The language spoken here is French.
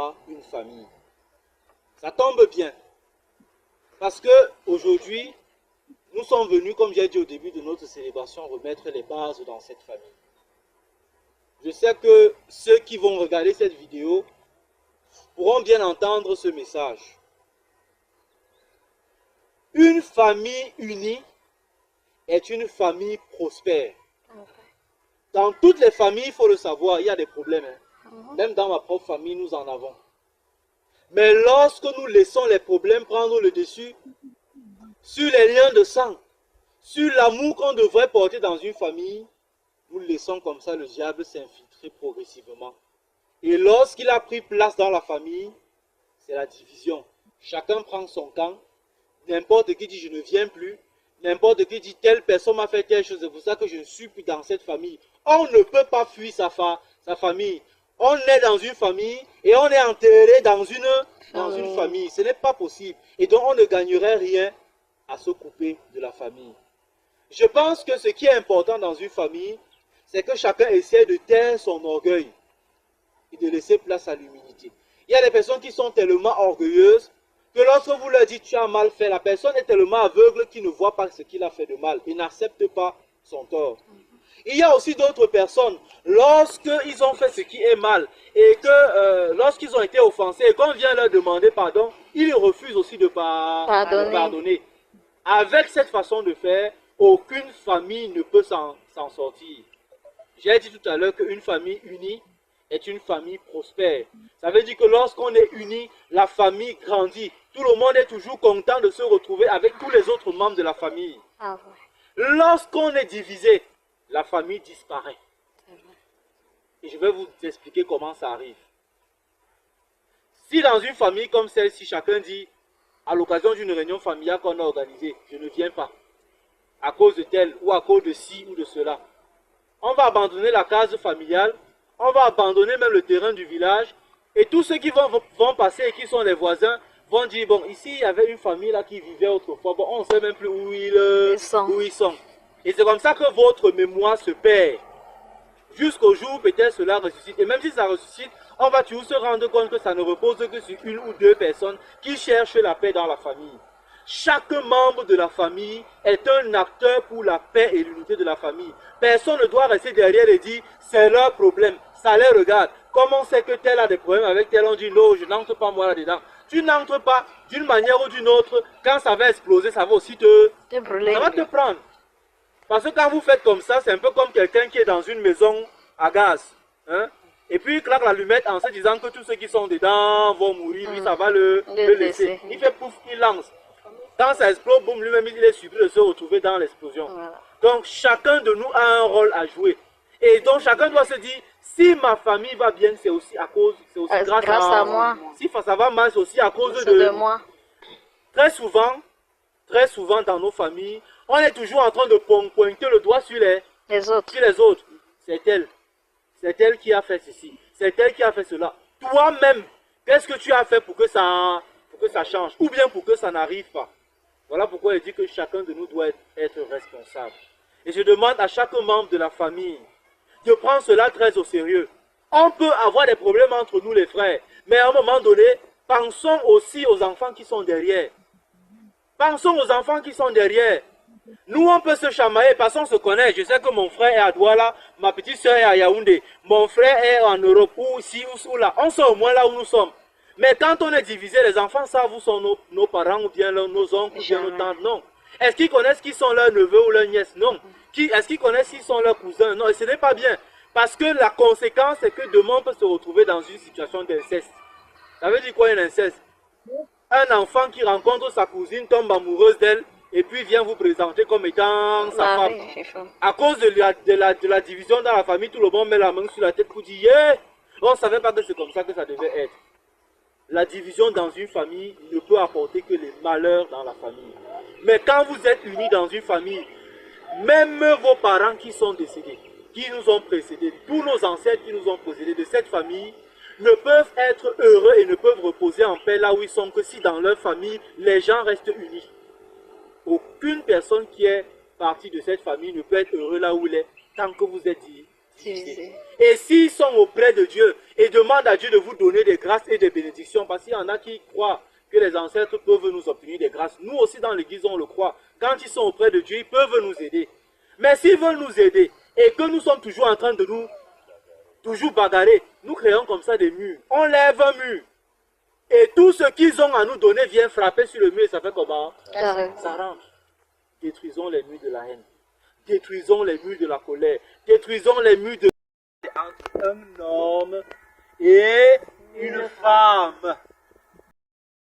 avoir une famille. Ça tombe bien. Parce que aujourd'hui, nous sommes venus, comme j'ai dit au début de notre célébration, remettre les bases dans cette famille. Je sais que ceux qui vont regarder cette vidéo pourront bien entendre ce message. Une famille unie est une famille prospère. Dans toutes les familles, il faut le savoir, il y a des problèmes. Même dans ma propre famille, nous en avons. Mais lorsque nous laissons les problèmes prendre le dessus sur les liens de sang, sur l'amour qu'on devrait porter dans une famille, nous laissons comme ça le diable s'infiltrer progressivement. Et lorsqu'il a pris place dans la famille, c'est la division. Chacun prend son camp. N'importe qui dit je ne viens plus. N'importe qui dit telle personne m'a fait telle chose. C'est pour ça que je ne suis plus dans cette famille. On ne peut pas fuir sa famille. On est dans une famille et on est enterré dans une famille. Ce n'est pas possible. Et donc on ne gagnerait rien à se couper de la famille. Je pense que ce qui est important dans une famille, c'est que chacun essaie de taire son orgueil et de laisser place à l'humilité. Il y a des personnes qui sont tellement orgueilleuses que lorsque vous leur dites tu as mal fait, la personne est tellement aveugle qu'il ne voit pas ce qu'il a fait de mal et n'accepte pas son tort. Il y a aussi d'autres personnes, lorsqu'ils ont fait ce qui est mal et que lorsqu'ils ont été offensés et qu'on vient leur demander pardon, ils refusent aussi de pardonner. Avec cette façon de faire, aucune famille ne peut s'en sortir. J'ai dit tout à l'heure qu'une famille unie est une famille prospère. Ça veut dire que lorsqu'on est unis, la famille grandit. Tout le monde est toujours content de se retrouver avec tous les autres membres de la famille. Lorsqu'on est divisé, la famille disparaît. Et je vais vous expliquer comment ça arrive. Si dans une famille comme celle-ci, chacun dit, à l'occasion d'une réunion familiale qu'on a organisée, je ne viens pas, à cause de tel ou à cause de ci ou de cela, on va abandonner la case familiale, on va abandonner même le terrain du village, et tous ceux qui vont passer et qui sont les voisins vont dire, bon, ici il y avait une famille là qui vivait autrefois, bon, on ne sait même plus où ils sont. Et c'est comme ça que votre mémoire se perd. Jusqu'au jour peut-être cela ressuscite. Et même si ça ressuscite, on va toujours se rendre compte que ça ne repose que sur une ou deux personnes qui cherchent la paix dans la famille. Chaque membre de la famille est un acteur pour la paix et l'unité de la famille. Personne ne doit rester derrière et dire c'est leur problème, ça les regarde. Comme on sait que tel a des problèmes avec tel, on dit non, je n'entre pas moi là-dedans. Tu n'entres pas d'une manière ou d'une autre, quand ça va exploser, ça va aussi ça va te prendre. Parce que quand vous faites comme ça, c'est un peu comme quelqu'un qui est dans une maison à gaz. Hein? Et puis il claque l'allumette en se disant que tous ceux qui sont dedans vont mourir, lui ça va le laisser. Il fait pouf, il lance. Quand ça explose, boum, lui-même il est surpris de se retrouver dans l'explosion. Voilà. Donc chacun de nous a un rôle à jouer. Et donc chacun doit se dire, si ma famille va bien, c'est aussi grâce à moi. Si ça va mal, c'est aussi à cause de moi. Très souvent dans nos familles, on est toujours en train de pointer le doigt sur les autres. C'est elle qui a fait ceci. C'est elle qui a fait cela. Toi-même, qu'est-ce que tu as fait pour que ça change? Ou bien pour que ça n'arrive pas? Voilà pourquoi il dit que chacun de nous doit être responsable. Et je demande à chaque membre de la famille de prendre cela très au sérieux. On peut avoir des problèmes entre nous les frères, mais à un moment donné, pensons aussi aux enfants qui sont derrière. Pensons aux enfants qui sont derrière. Nous, on peut se chamailler parce qu'on se connaît. Je sais que mon frère est à Douala, ma petite soeur est à Yaoundé, mon frère est en Europe, ou ici, ou là. On sait au moins là où nous sommes. Mais quand on est divisé, les enfants savent où sont nos parents, ou bien nos oncles, ou bien nos tantes. Non. Est-ce qu'ils connaissent qui sont leurs neveux ou leurs nièces? Non. Est-ce qu'ils connaissent qui sont leurs cousins? Non. Et ce n'est pas bien. Parce que la conséquence, c'est que demain, on peut se retrouver dans une situation d'inceste. Ça veut dire quoi un inceste? Un enfant qui rencontre sa cousine, tombe amoureuse d'elle, et puis vient vous présenter comme étant sa femme. À cause de la division dans la famille, tout le monde met la main sur la tête pour dire yeah! On ne savait pas que c'est comme ça que ça devait être. La division dans une famille ne peut apporter que les malheurs dans la famille. Mais quand vous êtes unis dans une famille, même vos parents qui sont décédés, qui nous ont précédés, tous nos ancêtres qui nous ont précédés de cette famille, ne peuvent être heureux et ne peuvent reposer en paix là où ils sont que si dans leur famille, les gens restent unis. Aucune personne qui est partie de cette famille ne peut être heureux là où il est tant que vous êtes divisé. Et s'ils sont auprès de Dieu et demandent à Dieu de vous donner des grâces et des bénédictions, parce qu'il y en a qui croient que les ancêtres peuvent nous obtenir des grâces. Nous aussi dans l'église, on le croit. Quand ils sont auprès de Dieu, ils peuvent nous aider. Mais s'ils veulent nous aider et que nous sommes toujours en train de nous bagarrer, nous créons comme ça des murs. On lève un mur. Et tout ce qu'ils ont à nous donner vient frapper sur le mur. Ça fait comment? Ça range. Détruisons les murs de la haine. Détruisons les murs de la colère. Détruisons les murs de... entre un homme et une femme.